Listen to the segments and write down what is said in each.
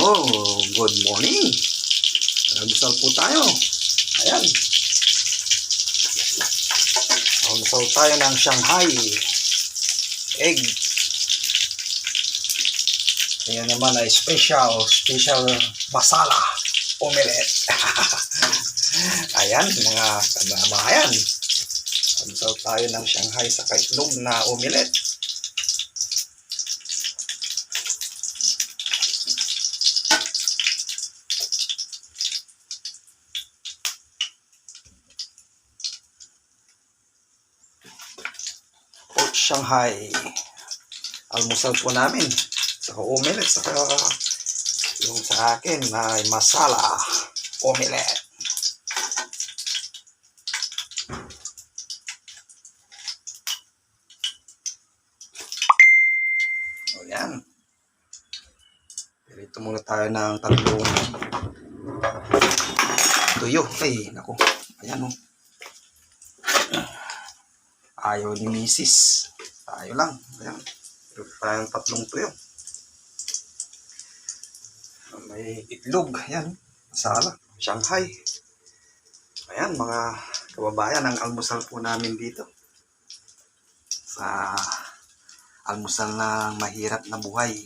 good morning. Almusal po tayo. Ayan. Almusal tayo ng Shanghai egg. Ayan naman ay special masala omelette. Ayan mga kababayan. Almusal tayo ng Shanghai sa kaitlog na omelette. Shanghai. Almusal po namin. Saka omelette. Saka yung sa akin ay masala omelette. O yan. Dito muna tayo ng tatlong tuyo. Ay, naku. Ayan o. Ayaw ni Mrs. Tayo lang. Ayan. Meron tayong tatlong tuyo. May itlog. Ayan. Masala. Shanghai. Ayan mga kababayan. Ang almusal po namin dito. Sa almusal ng mahirap na buhay.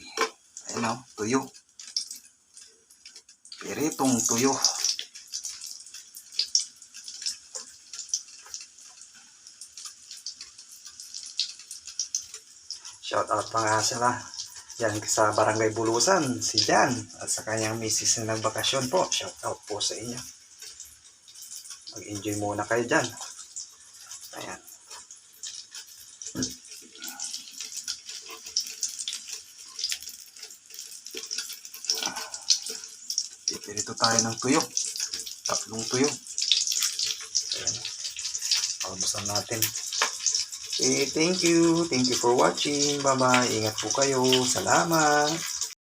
Ayan o. Tuyo. Piritong tuyo. Shout out pa nga sila. Yan sa Barangay Bulusan, si Jan at sa kanyang misis na nagbakasyon po. Shout out po sa inyo. Mag-enjoy muna kayo dyan. Ayan. Pipirito tayo ng tuyo. Tatlong tuyo. Ayan. Almusan natin. Okay, thank you. Thank you for watching. Bye-bye. Ingat po kayo. Salamat.